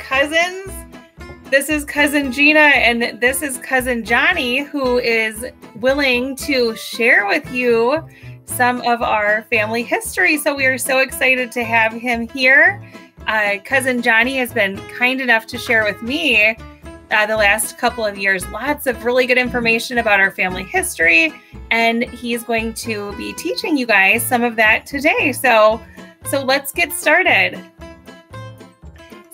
cousins. This is Cousin Gina, and this is Cousin Johnny, who is willing to share with you some of our family history. So we are so excited to have him here. Cousin Johnny has been kind enough to share with me the last couple of years lots of really good information about our family history, and he's going to be teaching you guys some of that today. So let's get started.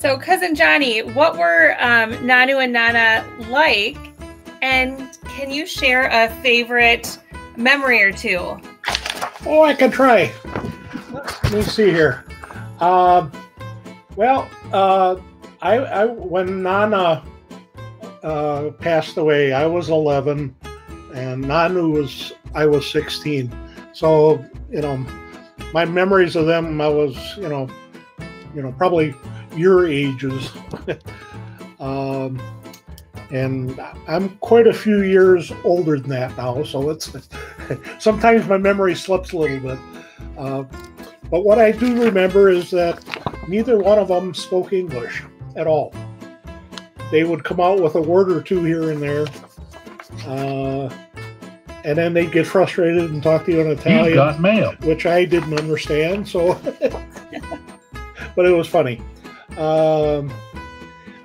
So Cousin Johnny, what were Nanu and Nana like? And can you share a favorite memory or two? Oh, I can try. Let me see here. When Nana passed away, I was 11, and I was 16. So, my memories of them, I was, probably your ages. And I'm quite a few years older than that now, so it's sometimes my memory slips a little bit. But what I do remember is that neither one of them spoke English at all. They would come out with a word or two here and there, and then they'd get frustrated and talk to you in Italian. You got mail, which I didn't understand. So, but it was funny.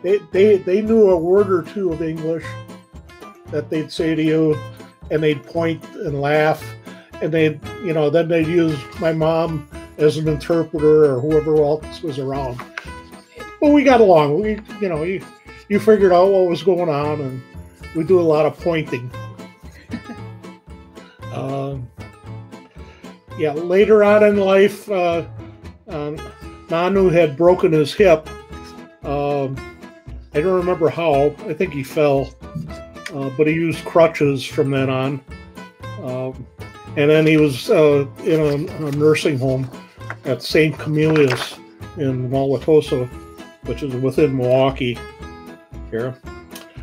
They knew a word or two of English that they'd say to you, and they'd point and laugh, and then they'd use my mom as an interpreter or whoever else was around. But we got along. You figured out what was going on, and we do a lot of pointing. Later on in life, Nanu had broken his hip. I don't remember how. I think he fell, but he used crutches from then on. And then he was in a nursing home at St. Camillus in Wauwatosa, which is within Milwaukee here.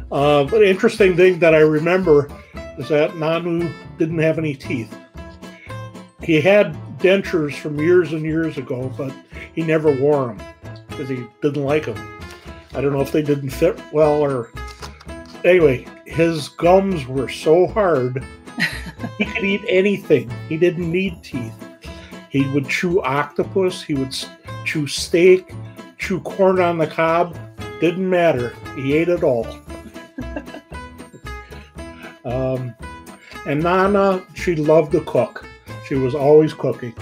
But the interesting thing that I remember is that Nanu didn't have any teeth. He had dentures from years and years ago, but he never wore them because he didn't like them. I don't know if they didn't fit well or... Anyway, his gums were so hard, he could eat anything. He didn't need teeth. He would chew octopus, he would chew steak, chew corn on the cob. Didn't matter. He ate it all. And Nana, she loved to cook. She was always cooking.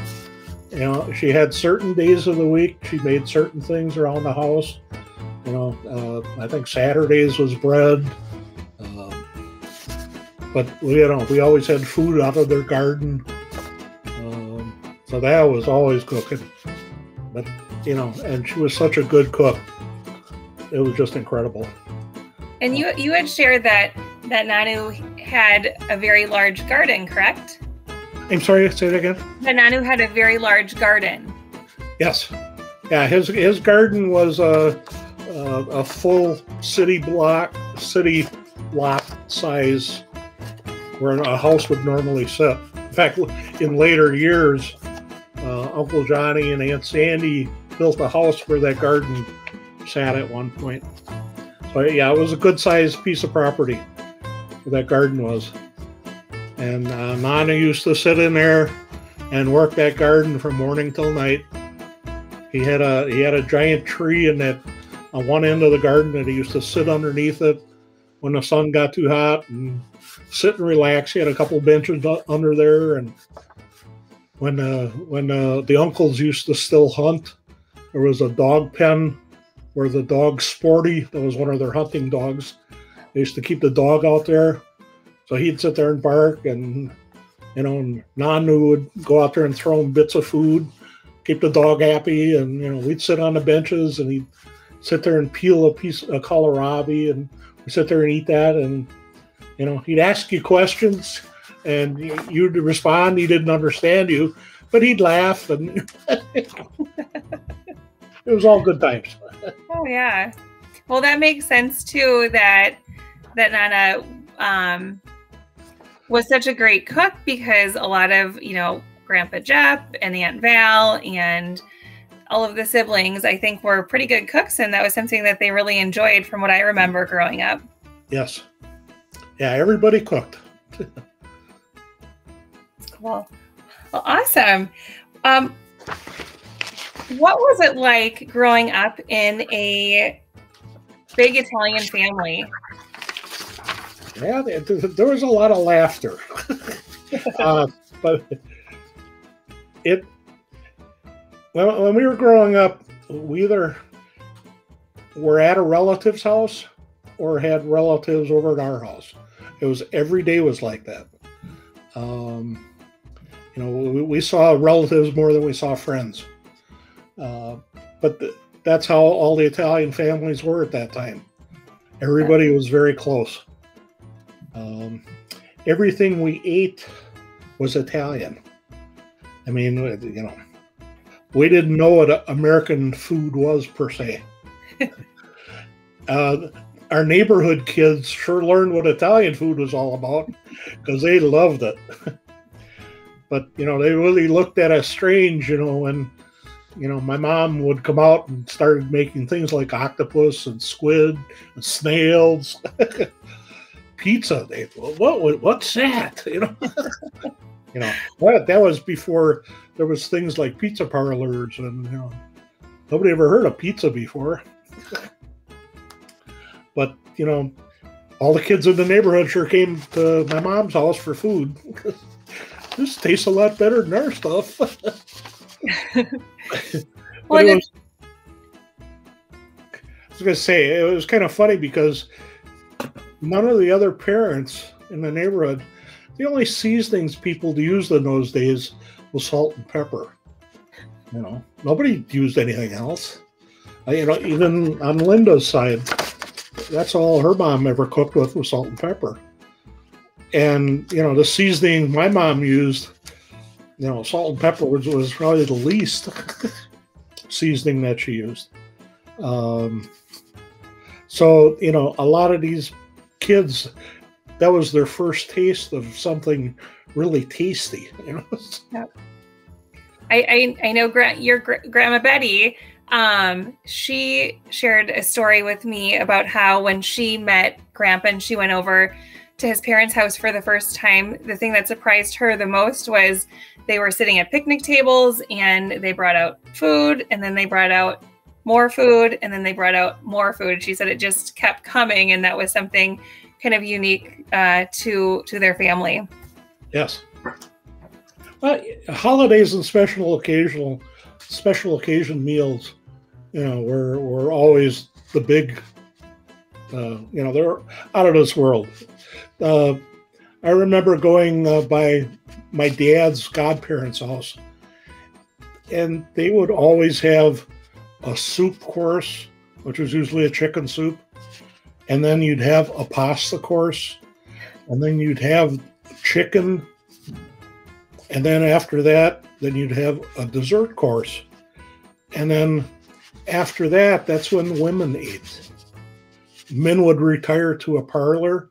She had certain days of the week. She made certain things around the house. I think Saturdays was bread. But we always had food out of their garden. So that was always cooking. But, and she was such a good cook. It was just incredible. And you had shared that Nanu had a very large garden, correct? I'm sorry, say it again? That Nanu had a very large garden. Yes. Yeah, his garden was a full city lot size where a house would normally sit. In fact, in later years, Uncle Johnny and Aunt Sandy built a house where that garden sat at one point. So yeah, it was a good sized piece of property where that garden was. And Nana used to sit in there and work that garden from morning till night. He had a giant tree in that on one end of the garden that he used to sit underneath it when the sun got too hot and sit and relax. He had a couple benches under there, and when the uncles used to still hunt, there was a dog pen where the dog Sporty, that was one of their hunting dogs, they used to keep the dog out there. So he'd sit there and bark, and Nanu would go out there and throw him bits of food, keep the dog happy, and we'd sit on the benches, and he'd sit there and peel a piece of kohlrabi, and we'd sit there and eat that, and he'd ask you questions, and you'd respond. He didn't understand you, but he'd laugh, and it was all good times. Oh yeah, well that makes sense too. That Nana was such a great cook because a lot of Grandpa Jep and Aunt Val and all of the siblings, I think, were pretty good cooks, and that was something that they really enjoyed from what I remember growing up. Yes. Yeah, everybody cooked. That's cool. Well, awesome. What was it like growing up in a big Italian family? Yeah, there was a lot of laughter. But when we were growing up, we either were at a relative's house or had relatives over at our house. It was every day was like that. We saw relatives more than we saw friends. But that's how all the Italian families were at that time. Everybody was very close. Everything we ate was Italian. I mean, we didn't know what American food was per se. Our neighborhood kids sure learned what Italian food was all about because they loved it. But, they really looked at us strange, when, my mom would come out and started making things like octopus and squid and snails. Pizza. What's that? That was before there was things like pizza parlors, and nobody ever heard of pizza before. But all the kids in the neighborhood sure came to my mom's house for food. This tastes a lot better than our stuff. I was going to say, it was kind of funny because none of the other parents in the neighborhood, the only seasonings people used in those days was salt and pepper. Nobody used anything else. Even on Linda's side, that's all her mom ever cooked with was salt and pepper. And, the seasoning my mom used, salt and pepper was probably the least seasoning that she used. So, a lot of these kids, that was their first taste of something really tasty. Yep. I know your Grandma Betty, she shared a story with me about how when she met Grandpa and she went over to his parents' house for the first time, the thing that surprised her the most was they were sitting at picnic tables and they brought out food, and then they brought out more food, and then they brought out more food. She said it just kept coming, and that was something kind of unique to their family. Yes. Well, holidays and special occasion meals, were always the big, they're out of this world. I remember going by my dad's godparents' house, and they would always have a soup course, which was usually a chicken soup, and then you'd have a pasta course, and then you'd have chicken, and then after that, then you'd have a dessert course. And then after that, that's when women ate. Men would retire to a parlor,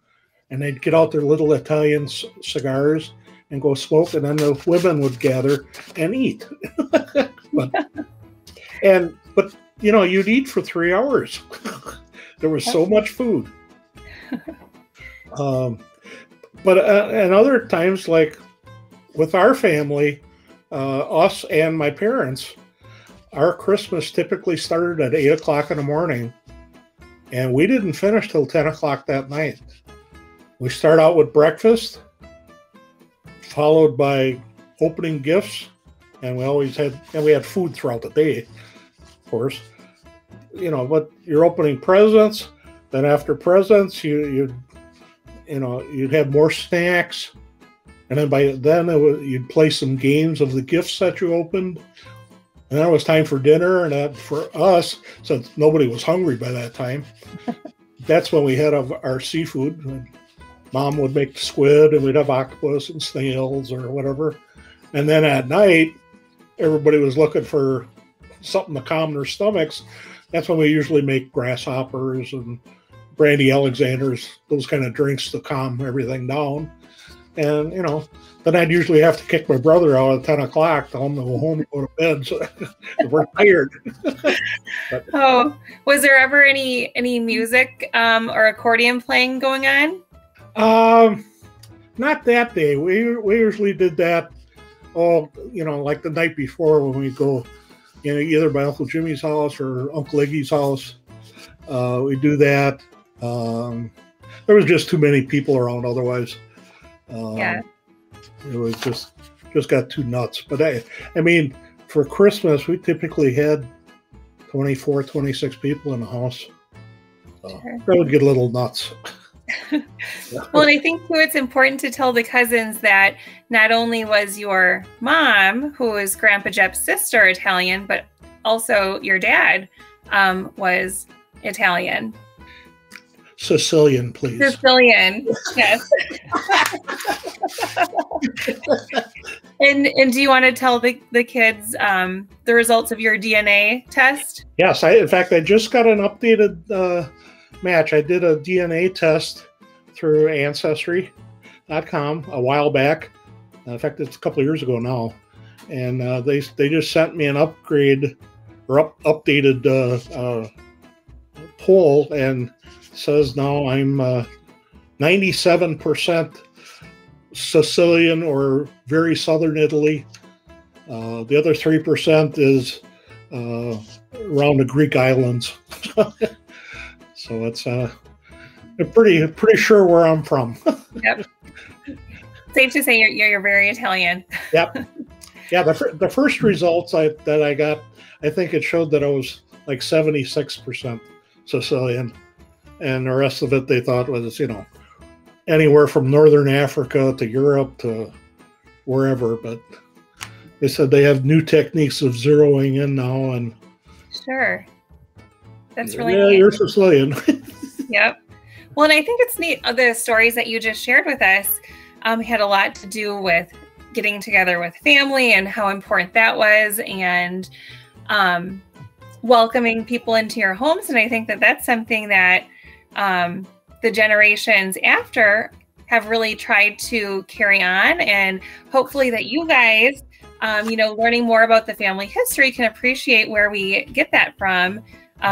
and they'd get out their little Italian cigars and go smoke, and then the women would gather and eat. but you'd eat for 3 hours. There was so much food. But other times, like with our family, us and my parents, our Christmas typically started at 8 o'clock in the morning, and we didn't finish till 10 o'clock that night. We start out with breakfast, followed by opening gifts, and we had food throughout the day, of course. But you're opening presents. Then after presents, you'd have more snacks, and then you'd play some games of the gifts that you opened. And then it was time for dinner, and that for us, since nobody was hungry by that time, that's when we had our seafood. Mom would make the squid, and we'd have octopus and snails or whatever. And then at night, everybody was looking for something to calm their stomachs. That's when we usually make grasshoppers and brandy Alexanders, those kind of drinks to calm everything down. And, then I'd usually have to kick my brother out at 10 o'clock, tell him to go home and go to bed. So we're tired. Oh, was there ever any music or accordion playing going on? Not that day. We usually did that like the night before when we go, either by Uncle Jimmy's house or Uncle Iggy's house. We do that. There was just too many people around otherwise. Yeah. It was just got too nuts. But I mean, for Christmas, we typically had 24, 26 people in the house. Sure. That would get a little nuts. Well, and I think too, it's important to tell the cousins that not only was your mom, who is Grandpa Jep's sister, Italian, but also your dad was Italian. Sicilian, please. Sicilian, yes. And do you want to tell the kids the results of your DNA test? Yes, in fact, I just got an updated match. I did a DNA test through Ancestry.com a while back. In fact, it's a couple of years ago now. And they just sent me an upgrade or updated poll, and says now I'm 97% Sicilian or very southern Italy. The other 3% is around the Greek islands. So it's I'm pretty sure where I'm from. Yep. Safe to say you're very Italian. Yep. Yeah. The first results that I got, I think it showed that I was like 76% Sicilian. And the rest of it they thought was, anywhere from Northern Africa to Europe to wherever. But they said they have new techniques of zeroing in now. And sure. That's really neat. Yeah, you're Sicilian. Yep. Well, and I think it's neat. The stories that you just shared with us had a lot to do with getting together with family and how important that was, and welcoming people into your homes. And I think that that's something that the generations after have really tried to carry on, and hopefully that you guys, learning more about the family history can appreciate where we get that from,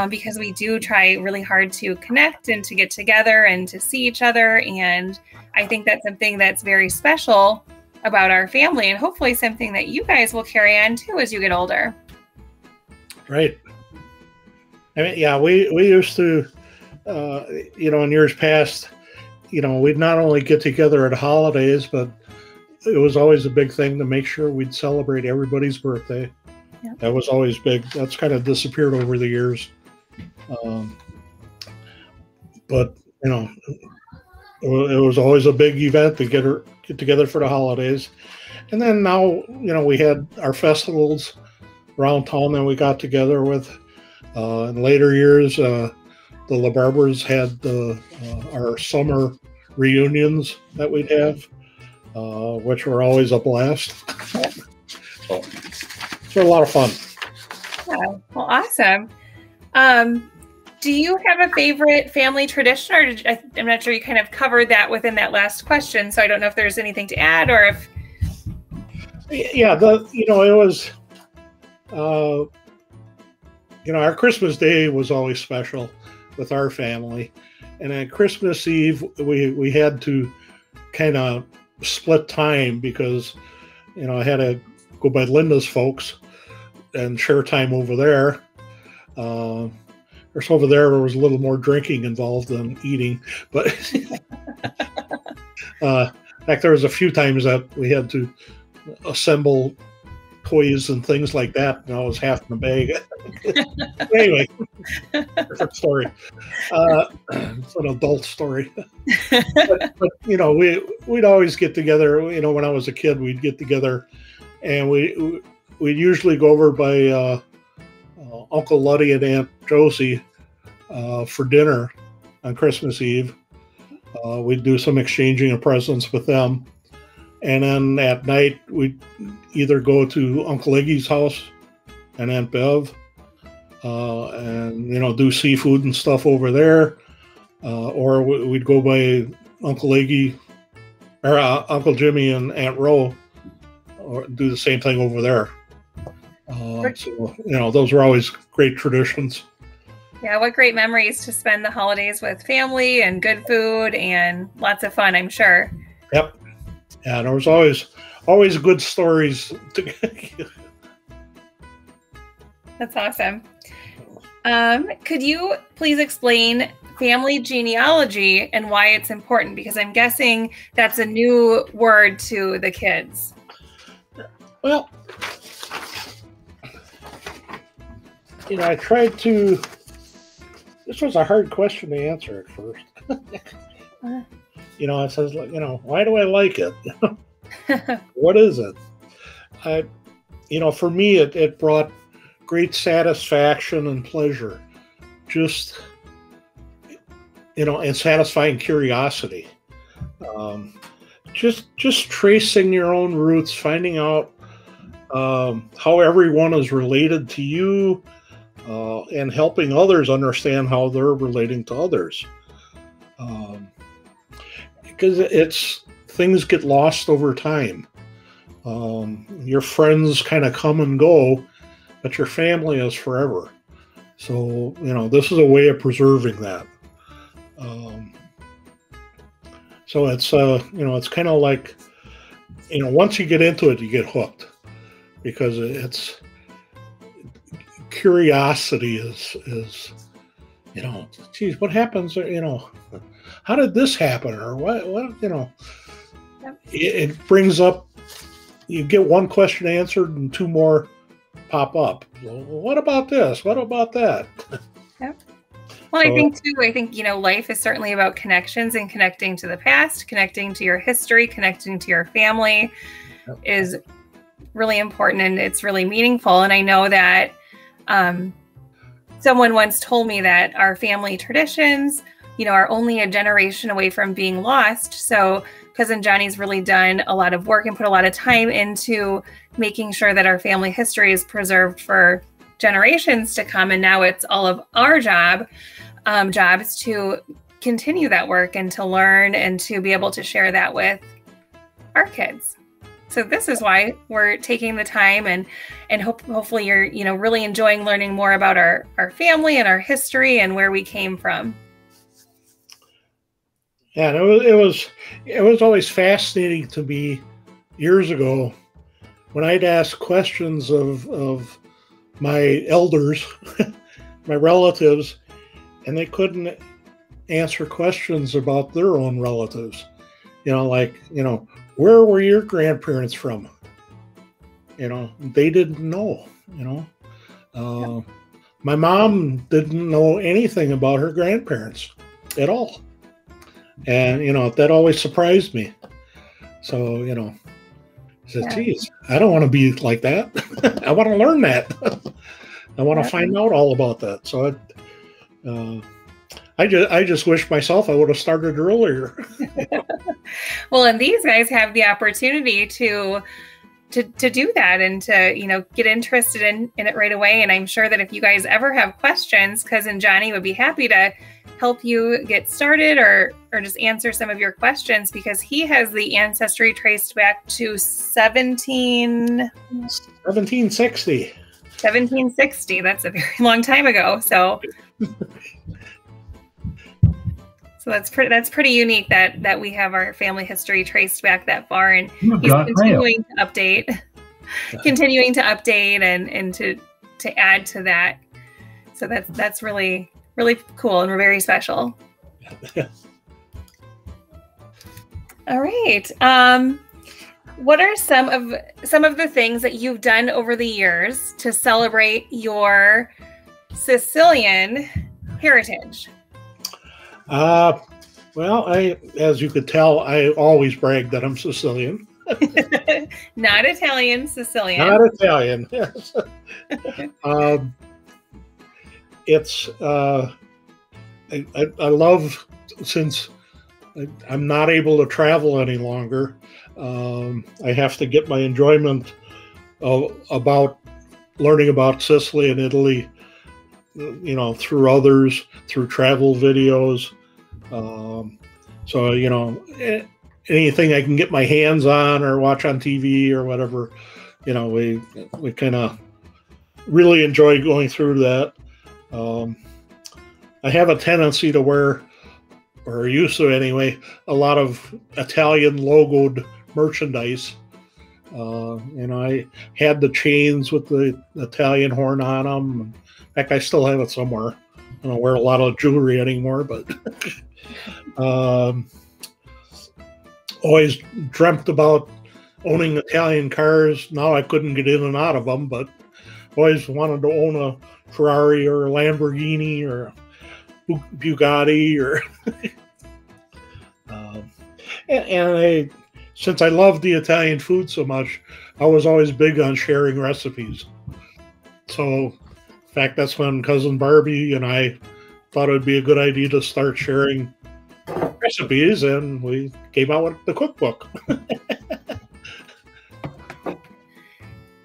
because we do try really hard to connect and to get together and to see each other. And I think that's something that's very special about our family, and hopefully something that you guys will carry on too as you get older. Right. I mean, yeah, we used to, in years past, we'd not only get together at holidays, but it was always a big thing to make sure we'd celebrate everybody's birthday. Yep. That was always big. That's kind of disappeared over the years. But, it was always a big event to get together for the holidays. And then now, we had our festivals around town that we got together with. In later years, the LaBarbers had our summer reunions that we'd have, which were always a blast. So it's a lot of fun. Yeah, well, awesome. Do you have a favorite family tradition, or I'm not sure, you kind of covered that within that last question, so I don't know if there's anything to add, or if. Yeah, it was. Our Christmas Day was always special with our family. And at Christmas Eve, we had to kind of split time because, I had to go by Linda's folks and share time over there. Of course, over there was a little more drinking involved than eating. But in fact, there was a few times that we had to assemble toys and things like that, and I was half in the bag. Anyway, different story. It's an adult story. but we'd always get together. When I was a kid, we'd get together, and we'd usually go over by Uncle Luddy and Aunt Josie for dinner on Christmas Eve. We'd do some exchanging of presents with them. And then at night, we'd either go to Uncle Iggy's house and Aunt Bev and, do seafood and stuff over there. Or we'd go by Uncle Iggy or Uncle Jimmy and Aunt Ro do the same thing over there. So, those were always great traditions. Yeah, what great memories to spend the holidays with family and good food and lots of fun, I'm sure. Yep. Yeah, there was always good stories. That's awesome. Could you please explain family genealogy and why it's important? Because I'm guessing that's a new word to the kids. Well, I tried to. This was a hard question to answer at first. It says, why do I like it? What is it? For me, it brought great satisfaction and pleasure. Just, and satisfying curiosity. Just tracing your own roots, finding out how everyone is related to you, and helping others understand how they're relating to others. Because things get lost over time. Your friends kind of come and go, but your family is forever. So, this is a way of preserving that. So it's, it's kind of like, once you get into it, you get hooked, because it's curiosity is, geez, what happens, how did this happen? Or what, Yep. It brings up, you get one question answered and two more pop up. Well, what about this? What about that? Yep. Well, I think, life is certainly about connections, and connecting to the past, connecting to your history, connecting to your family is really important, and it's really meaningful. And I know that someone once told me that our family traditions, are only a generation away from being lost. So Cousin Johnny's really done a lot of work and put a lot of time into making sure that our family history is preserved for generations to come. And now it's all of our jobs to continue that work and to learn and to be able to share that with our kids. So this is why we're taking the time, and hopefully you're, really enjoying learning more about our family and our history and where we came from. Yeah, and it was always fascinating to me years ago when I'd ask questions of my elders, my relatives, and they couldn't answer questions about their own relatives. Where were your grandparents from? They didn't know. My mom didn't know anything about her grandparents at all. And, that always surprised me. So, I said, geez, I don't want to be like that. I want to learn that. I want to find out all about that. So I just wish myself I would have started earlier. Well, and these guys have the opportunity to do that and to, get interested in it right away. And I'm sure that if you guys ever have questions, Cousin Johnny would be happy to help you get started or just answer some of your questions, because he has the ancestry traced back to 1760. 1760. That's a very long time ago. So that's pretty unique that we have our family history traced back that far, and he's continuing to update and to add to that. So that's really, really cool, and we're very special. All right. What are some of the things that you've done over the years to celebrate your Sicilian heritage? Well, as you could tell, I always brag that I'm Sicilian. Not Italian, Sicilian. Not Italian, yes. It's, I love, since I'm not able to travel any longer, I have to get my enjoyment about learning about Sicily and Italy, through others, through travel videos. So, anything I can get my hands on or watch on TV or whatever. We kind of really enjoy going through that. I have a tendency to wear, or used to anyway, a lot of Italian logoed merchandise. I had the chains with the Italian horn on them. In fact, I still have it somewhere. I don't wear a lot of jewelry anymore, but always dreamt about owning Italian cars. Now I couldn't get in and out of them, but always wanted to own a Ferrari or a Lamborghini or a Bugatti or since I love the Italian food so much, I was always big on sharing recipes. So, in fact, that's when Cousin Barbie and I thought it would be a good idea to start sharing recipes, and we came out with the cookbook.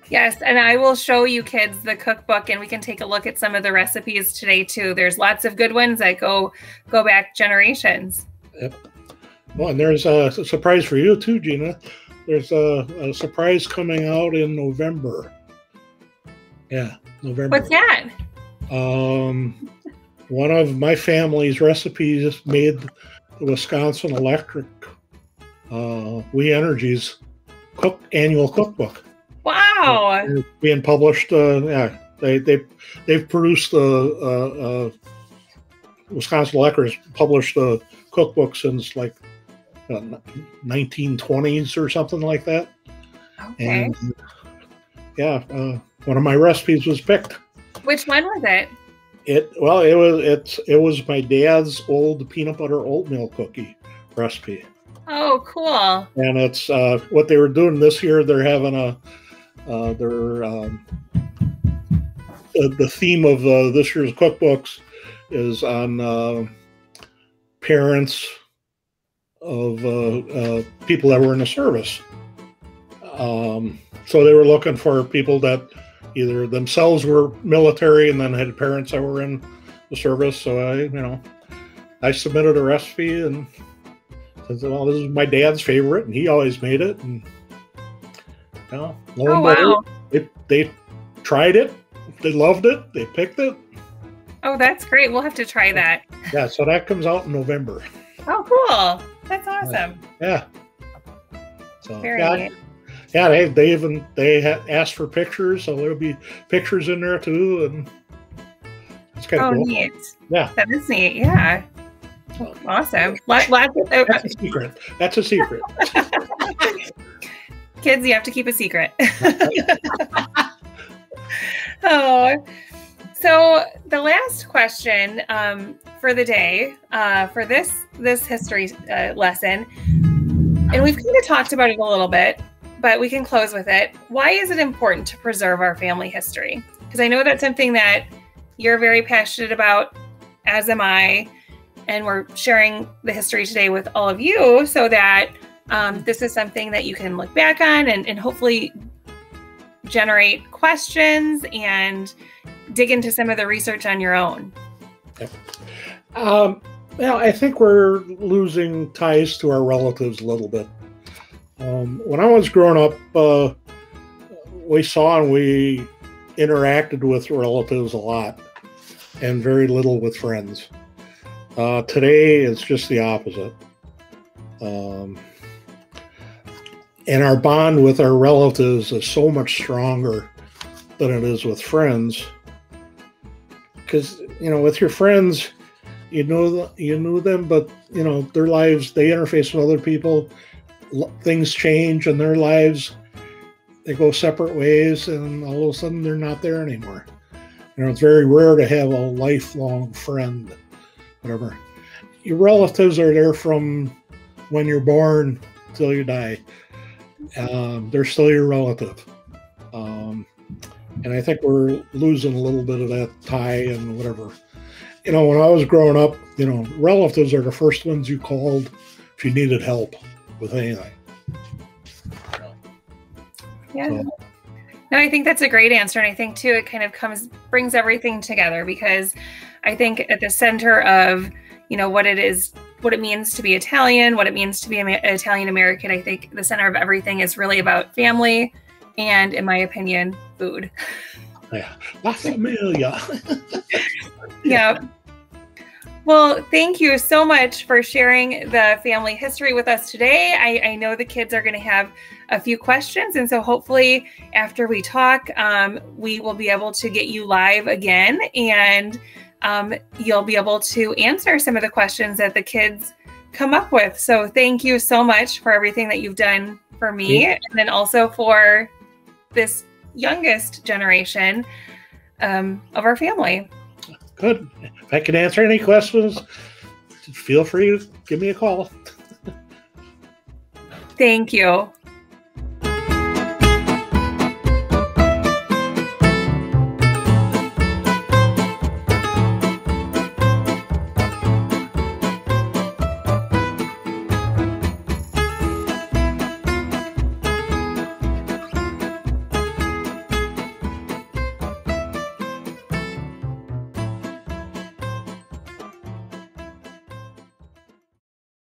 Yes, and I will show you kids the cookbook, and we can take a look at some of the recipes today too. There's lots of good ones that go back generations. Yep. Well, and there's a surprise for you too, Gina. There's a surprise coming out in November. Yeah, November. What's that? One of my family's recipes made the Wisconsin Electric We Energies annual cookbook. Wow! It's being published. They've produced Wisconsin Electric has published the cookbook since like 1920s or something like that. Okay. And one of my recipes was picked. Which one was it? It was my dad's old peanut butter oatmeal cookie recipe. Oh, cool! And it's what they were doing this year. They're having the theme of this year's cookbooks is on parents of people that were in the service. So they were looking for people that either themselves were military and then had parents that were in the service. So I submitted a recipe and said, well, this is my dad's favorite, and he always made it. And lo and behold, they tried it, they loved it, they picked it. Oh, that's great. We'll have to try that. Yeah, so that comes out in November. Oh, cool. That's awesome. Yeah. So very neat. Yeah, they asked for pictures, so there'll be pictures in there too, and it's kind of cool. Neat. Yeah, that is neat. Yeah, awesome. That's a secret. That's a secret. Kids, you have to keep a secret. Oh, so the last question for the day for this history lesson, and we've kind of talked about it a little bit, but we can close with it. Why is it important to preserve our family history? Because I know that's something that you're very passionate about, as am I, and we're sharing the history today with all of you so that this is something that you can look back on and hopefully generate questions and dig into some of the research on your own. Well, I think we're losing ties to our relatives a little bit. When I was growing up, we saw and we interacted with relatives a lot and very little with friends. Today, it's just the opposite. And our bond with our relatives is so much stronger than it is with friends. Because, with your friends, you know them, but, their lives, they interface with other people. Things change in their lives. They go separate ways, and all of a sudden they're not there anymore. It's very rare to have a lifelong friend, whatever. Your relatives are there from when you're born till you die. They're still your relative. And I think we're losing a little bit of that tie and whatever. When I was growing up, relatives are the first ones you called if you needed help with anything. Yeah. So. No, I think that's a great answer. And I think too, it kind of brings everything together, because I think at the center of, what it is what it means to be Italian, what it means to be Italian American. I think the center of everything is really about family and, in my opinion, food. Yeah, La Familia. Yeah. Well, thank you so much for sharing the family history with us today. I know the kids are going to have a few questions, and so hopefully after we talk, we will be able to get you live again, and you'll be able to answer some of the questions that the kids come up with. So thank you so much for everything that you've done for me, and then also for this youngest generation of our family. Good. If I can answer any questions, feel free to give me a call. Thank you.